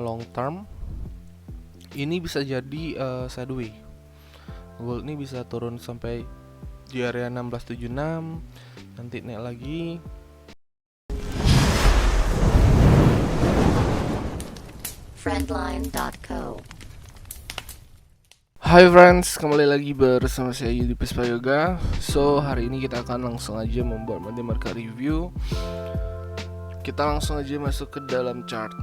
long term ini bisa jadi sideways. Gold ini bisa turun sampai di area 1676, nanti naik lagi. Friendline.co. Hai friends, kembali lagi bersama saya Yudi Puspa Yoga. So, hari ini kita akan langsung aja membuat money market review. Kita langsung aja masuk ke dalam chart.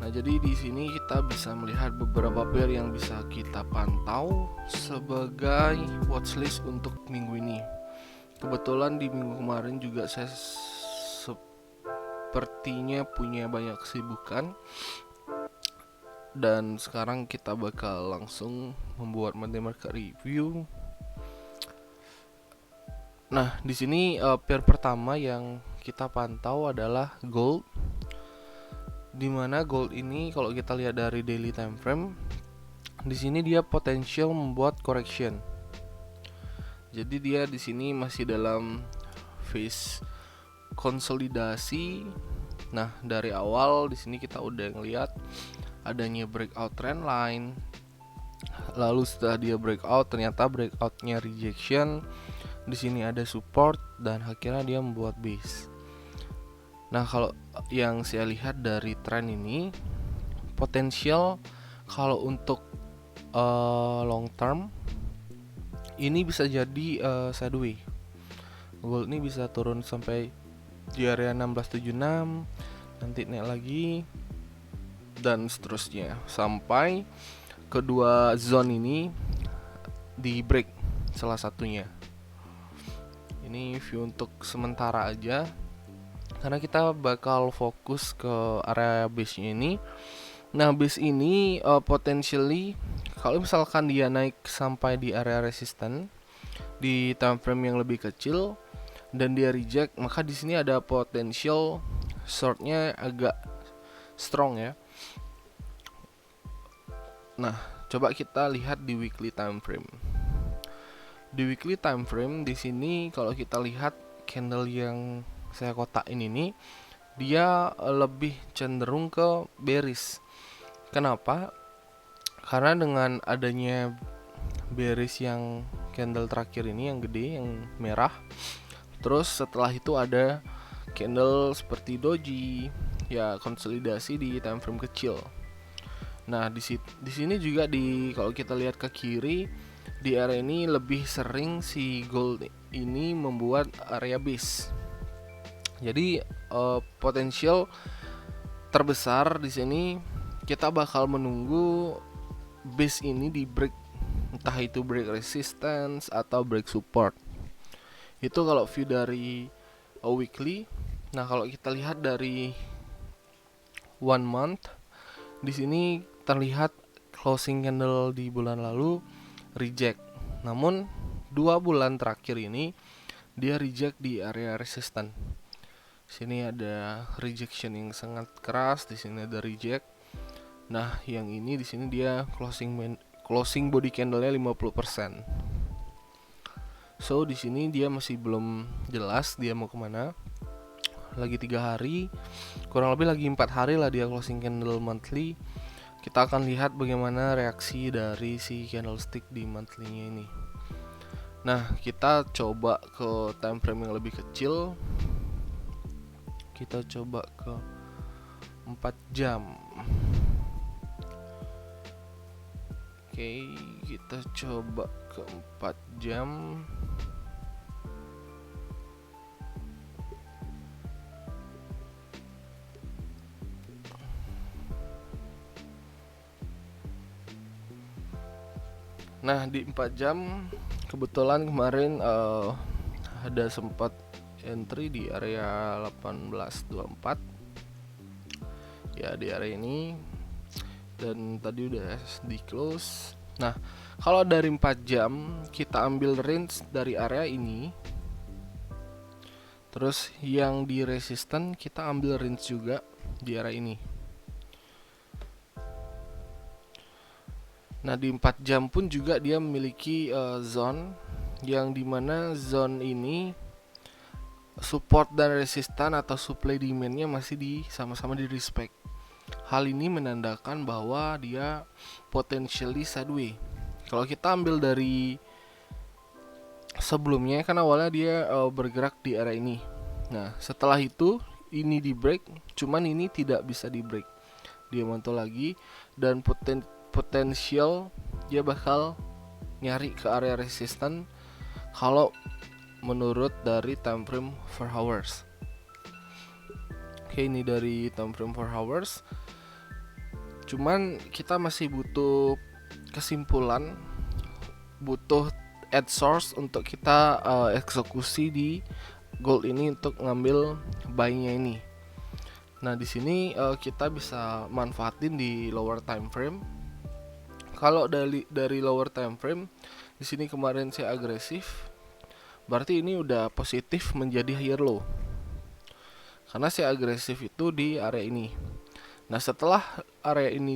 Nah, jadi di sini kita bisa melihat beberapa pair yang bisa kita pantau sebagai watchlist untuk minggu ini. Kebetulan di minggu kemarin juga saya sepertinya punya banyak kesibukan, dan sekarang kita bakal langsung membuat money market review. Nah, di sini pair pertama yang kita pantau adalah gold. Dimana gold ini kalau kita lihat dari daily time frame, di sini dia potensial membuat correction. Jadi dia di sini masih dalam phase konsolidasi. Nah, dari awal di sini kita udah ngelihat adanya breakout trend line. Lalu setelah dia breakout, ternyata breakoutnya rejection. Di sini ada support dan akhirnya dia membuat base. Nah, kalau yang saya lihat dari tren ini, potensial kalau untuk long term ini bisa jadi sideways. Gold ini bisa turun sampai di area 1676, nanti naik lagi, dan seterusnya sampai kedua zone ini di break salah satunya. Ini view untuk sementara aja, karena kita bakal fokus ke area base-nya ini. Nah, base ini potentially kalau misalkan dia naik sampai di area resisten di time frame yang lebih kecil dan dia reject, maka di sini ada potensial shortnya agak strong ya. Nah, coba kita lihat di weekly time frame. Di weekly time frame di sini kalau kita lihat candle yang saya kotakin ini, dia lebih cenderung ke bearish. Kenapa? Karena dengan adanya bearish yang candle terakhir ini yang gede, yang merah, terus setelah itu ada candle seperti doji, ya konsolidasi di time frame kecil. Nah, di sini juga kalau kita lihat ke kiri, di area ini lebih sering si gold ini membuat area base. Jadi potensial terbesar di sini kita bakal menunggu base ini di break, entah itu break resistance atau break support. Itu kalau view dari weekly. Nah, kalau kita lihat dari 1 month, di sini terlihat closing candle di bulan lalu reject. Namun 2 bulan terakhir ini dia reject di area resisten. Sini ada rejection yang sangat keras, di sini ada reject. Nah, yang ini di sini dia closing body candle-nya 50%. So, di sini dia masih belum jelas dia mau kemana. Lagi 3 hari, kurang lebih lagi 4 hari lah dia closing candle monthly. Kita akan lihat bagaimana reaksi dari si candlestick di monthly-nya ini. Nah, kita coba ke time frame yang lebih kecil. Kita coba ke 4 jam. Oke, kita coba ke 4 jam. Nah, di 4 jam kebetulan kemarin ada sempat entry di area 1824. Ya, di area ini, dan tadi udah di close. Nah, kalau dari 4 jam kita ambil range dari area ini, terus yang di resisten kita ambil range juga di area ini. Nah, di 4 jam pun juga dia memiliki zone, yang dimana zone ini support dan resistan atau supply demandnya masih sama-sama di respect. hal ini menandakan bahwa dia potentially sideways. Kalau kita ambil dari sebelumnya kan awalnya dia bergerak di area ini. Nah, setelah itu ini di break, cuman ini tidak bisa di break. Dia mantul lagi dan potensial dia bakal nyari ke area resisten kalau menurut dari time frame 4 hours. Oke, ini dari time frame 4 hours. Cuman kita masih butuh kesimpulan, butuh add source untuk kita eksekusi di gold ini untuk ngambil buy-nya ini. Nah, di sini kita bisa manfaatin di lower time frame. Kalau dari lower time frame, di sini kemarin saya agresif, berarti ini udah positif menjadi higher low. Karena saya agresif itu di area ini. Nah, setelah area ini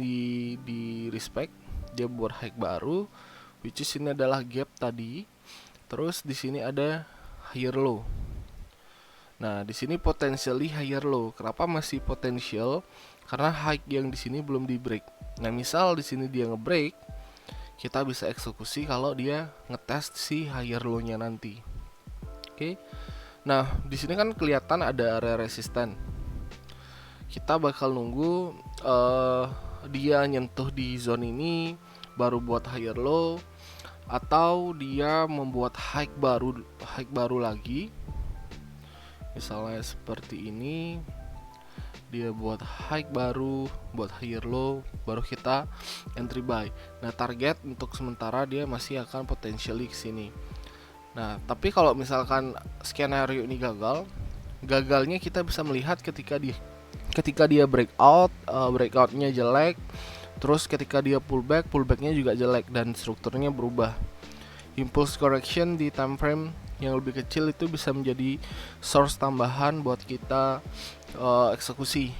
di respect, dia buat high baru, which is ini adalah gap tadi. Terus di sini ada higher low. Nah, di sini potentially higher low. Kenapa masih potential? Karena high yang di sini belum di break. Nah, misal di sini dia nge-break, kita bisa eksekusi kalau dia ngetest si higher low-nya nanti. Oke. Nah, di sini kan kelihatan ada area resisten. Kita bakal nunggu dia nyentuh di zone ini baru buat higher low, atau dia membuat high baru lagi. Misalnya seperti ini, dia buat high baru, buat higher low, baru kita entry buy. Nah, target untuk sementara dia masih akan potentially ke sini. Nah, tapi kalau misalkan skenario ini gagalnya kita bisa melihat ketika dia breakout, breakoutnya jelek, terus ketika dia pullbacknya juga jelek dan strukturnya berubah. Impulse correction di time frame yang lebih kecil itu bisa menjadi source tambahan buat kita eksekusi.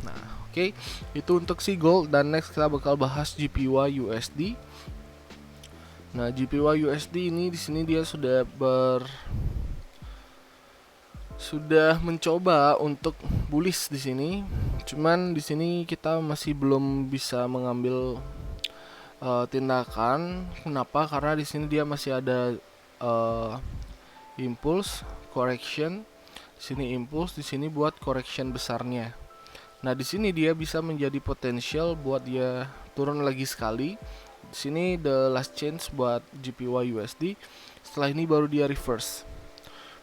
Nah, oke, itu untuk si gold. Dan next kita bakal bahas JPY USD. Nah, JPY USD ini di sini dia sudah mencoba untuk bullish di sini. Cuman di sini kita masih belum bisa mengambil tindakan. Kenapa? Karena di sini dia masih ada impulse correction. Di sini impulse, di sini buat correction besarnya. Nah, di sini dia bisa menjadi potensial buat dia turun lagi sekali. Di sini the last chance buat JPY USD. Setelah ini baru dia reverse.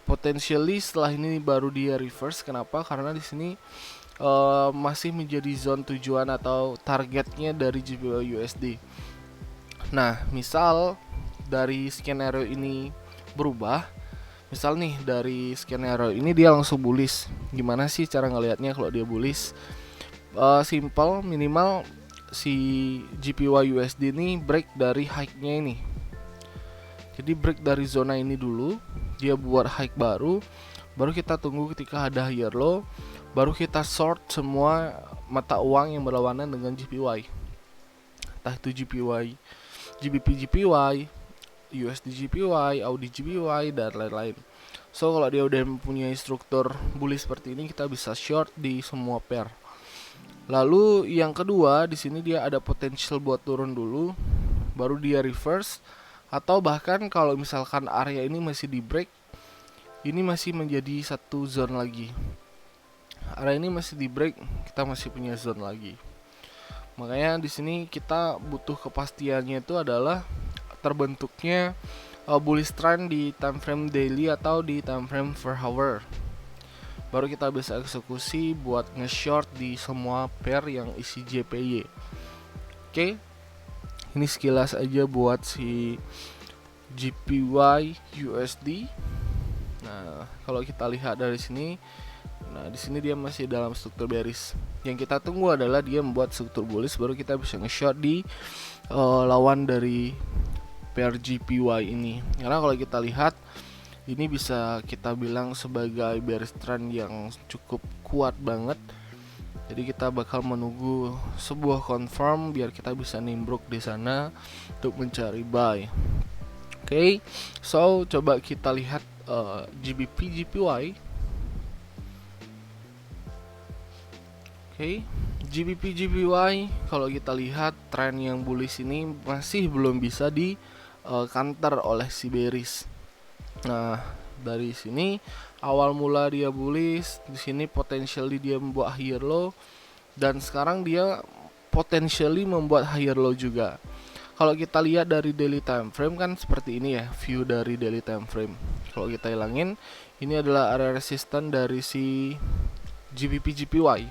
Potentially setelah ini baru dia reverse. Kenapa? Karena di sini masih menjadi zone tujuan atau targetnya dari JPY USD. Nah, misal dari skenario ini berubah, misal nih dari skenario ini dia langsung bullish. Gimana sih cara ngelihatnya kalau dia bullish? Simple, minimal si JPY USD ini break dari high-nya ini. Jadi break dari zona ini dulu, dia buat high baru kita tunggu ketika ada higher low, baru kita short semua mata uang yang berlawanan dengan JPY. Entah itu JPY, GBP JPY, USD JPY, Audi JPY, dan lain-lain. So, kalau dia udah mempunyai struktur bullish seperti ini, kita bisa short di semua pair. Lalu yang kedua, di sini dia ada potensial buat turun dulu, baru dia reverse, atau bahkan kalau misalkan area ini masih di break, ini masih menjadi satu zone lagi. Area ini masih di break, kita masih punya zone lagi. Makanya di sini kita butuh kepastiannya itu adalah terbentuknya bullish trend di time frame daily atau di time frame per hour. Baru kita bisa eksekusi buat nge-short di semua pair yang isi JPY. Oke. Ini sekilas aja buat si JPY USD. Nah, kalau kita lihat dari sini, nah di sini dia masih dalam struktur bearish. Yang kita tunggu adalah dia membuat struktur bullish, baru kita bisa nge-short di lawan dari pair JPY ini. Karena kalau kita lihat, ini bisa kita bilang sebagai bearish trend yang cukup kuat banget. Jadi kita bakal menunggu sebuah confirm biar kita bisa nimbruk di sana untuk mencari buy. Oke, so coba kita lihat GBP JPY. Oke, GBP JPY kalau kita lihat tren yang bullish ini masih belum bisa di counter oleh si bearish. Nah, dari sini awal mula dia bullish, di sini potentially dia membuat higher low, dan sekarang dia potentially membuat higher low juga. Kalau kita lihat dari daily time frame kan seperti ini ya, view dari daily time frame. Kalau kita hilangin, ini adalah area resisten dari si GBP JPY.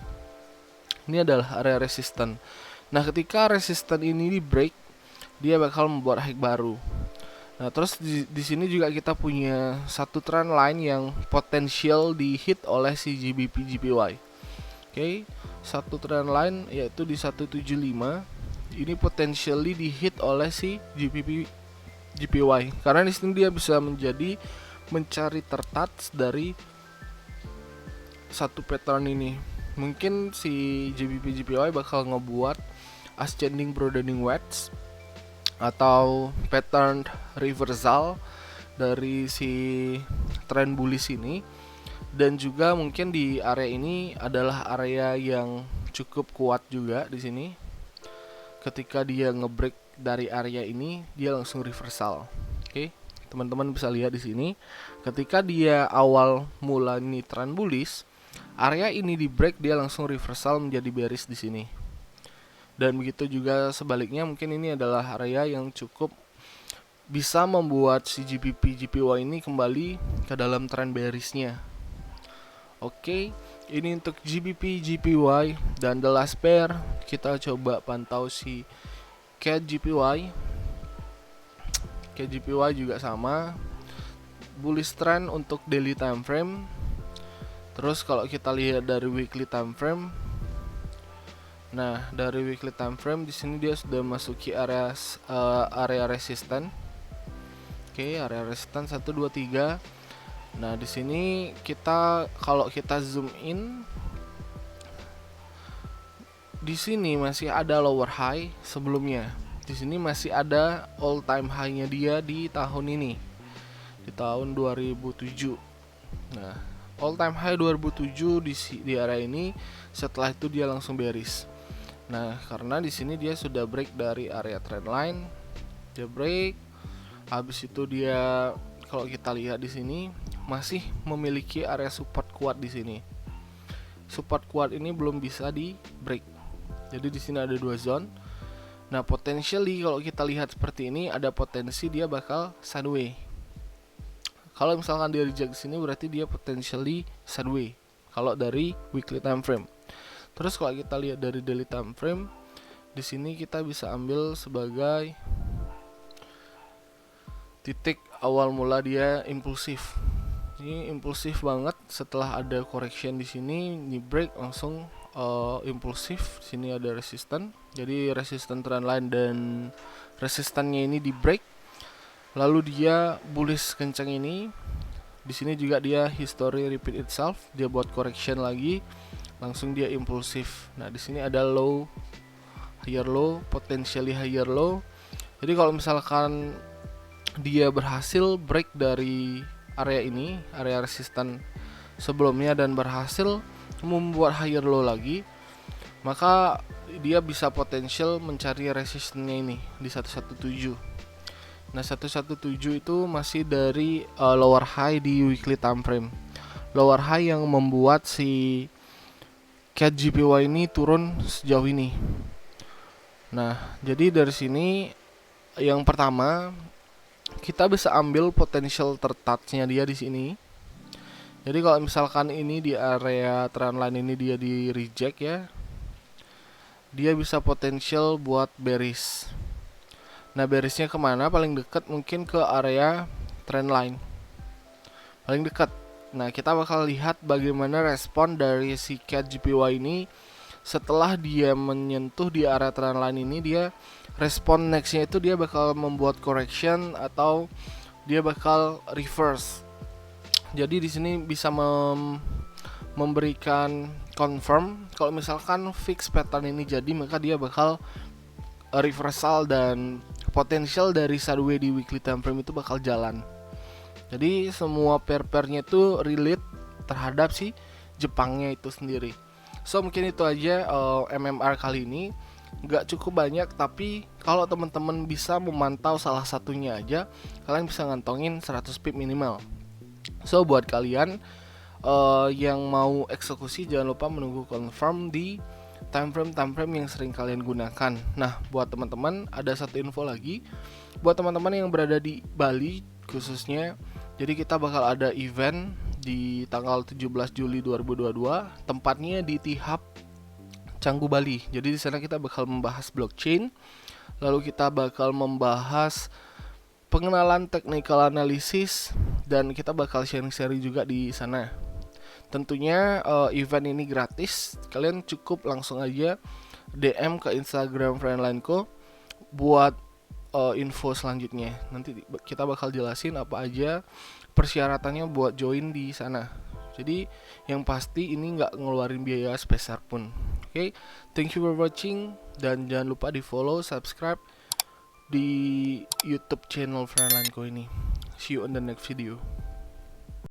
Ini adalah area resisten. Nah, ketika resisten ini di break, dia bakal membuat high baru. Nah, terus di sini juga kita punya satu trend line yang potensial di hit oleh si GBP JPY. Oke, satu trend line yaitu di 175. Ini potentially di hit oleh si GBP JPY karena di sini dia bisa menjadi mencari tertouch dari satu pattern ini. Mungkin si GBP JPY bakal ngebuat ascending broadening wedge atau pattern reversal dari si trend bullish ini, dan juga mungkin di area ini adalah area yang cukup kuat juga di sini. Ketika dia ngebreak dari area ini, dia langsung reversal. Oke, teman-teman bisa lihat di sini. Ketika dia awal mula ini trend bullish, area ini di break, dia langsung reversal menjadi bearish di sini. Dan begitu juga sebaliknya, mungkin ini adalah area yang cukup bisa membuat si GBP JPY ini kembali ke dalam trend bearishnya. Oke, ini untuk GBP JPY, dan the last pair kita coba pantau si CAD JPY. CAD JPY juga sama, bullish trend untuk daily time frame. Terus kalau kita lihat dari weekly time frame, nah dari weekly time frame di sini dia sudah masuki area resisten. Oke, area resisten 1 2 3. Nah, di sini kalau kita zoom in, di sini masih ada lower high sebelumnya. Di sini masih ada all time high-nya dia di tahun ini, di tahun 2007. Nah, all time high 2007 di area ini. Setelah itu dia langsung bearish. Nah, karena di sini dia sudah break dari area trend line, dia break. Habis itu dia, kalau kita lihat di sini, masih memiliki area support kuat di sini. Support kuat ini belum bisa di break. Jadi di sini ada dua zone. Nah, potentially kalau kita lihat seperti ini, ada potensi dia bakal sideways. Kalau misalkan dia reject di sini, berarti dia potentially sideways. Kalau dari weekly time frame. Terus kalau kita lihat dari daily time frame, di sini kita bisa ambil sebagai titik awal mula dia impulsif. Ini impulsif banget. Setelah ada correction di sini, ini break langsung impulsif. Di sini ada resisten. Jadi resisten trend line dan resistannya ini di break. Lalu dia bullish kencang ini. Di sini juga dia history repeat itself. Dia buat correction lagi, langsung dia impulsif. Nah, di sini ada low, higher low, potentially higher low. Jadi kalau misalkan dia berhasil break dari area ini, area resisten sebelumnya, dan berhasil membuat higher low lagi, maka dia bisa potensial mencari resistennya ini di 117. Nah, 117 itu masih dari lower high di weekly time frame. Lower high yang membuat si CAD JPY ini turun sejauh ini. Nah, jadi dari sini yang pertama, kita bisa ambil potential tertouch-nya dia di sini. Jadi kalau misalkan ini di area trend line ini dia di reject ya, dia bisa potensial buat bearish. Nah, bearishnya kemana? Paling dekat mungkin ke area trend line, paling dekat. Nah, kita bakal lihat bagaimana respon dari si CAD JPY ini setelah dia menyentuh di area trend line ini. Dia respon nextnya itu dia bakal membuat correction atau dia bakal reverse. Jadi di sini bisa memberikan confirm kalau misalkan fix pattern ini jadi, maka dia bakal reversal dan potensial dari sideways di weekly time frame itu bakal jalan. Jadi semua pair-pairnya itu relate terhadap si Jepangnya itu sendiri. So mungkin itu aja MMR kali ini. Nggak cukup banyak, tapi kalau teman-teman bisa memantau salah satunya aja, kalian bisa ngantongin 100 pip minimal. So buat kalian yang mau eksekusi, jangan lupa menunggu confirm di time frame yang sering kalian gunakan. Nah, buat teman-teman ada satu info lagi buat teman-teman yang berada di Bali khususnya. Jadi kita bakal ada event di tanggal 17 Juli 2022, tempatnya di Tihap Canggu Bali. Jadi di sana kita bakal membahas blockchain, lalu kita bakal membahas pengenalan technical analysis, dan kita bakal sharing-sharing juga di sana. Tentunya event ini gratis. Kalian cukup langsung aja DM ke Instagram Friendline.co buat info selanjutnya. Nanti kita bakal jelasin apa aja persyaratannya buat join di sana. Jadi yang pasti ini nggak ngeluarin biaya sebesar pun. Oke, thank you for watching, dan jangan lupa di follow, subscribe di YouTube channel Friendline.co ini. See you on the next video.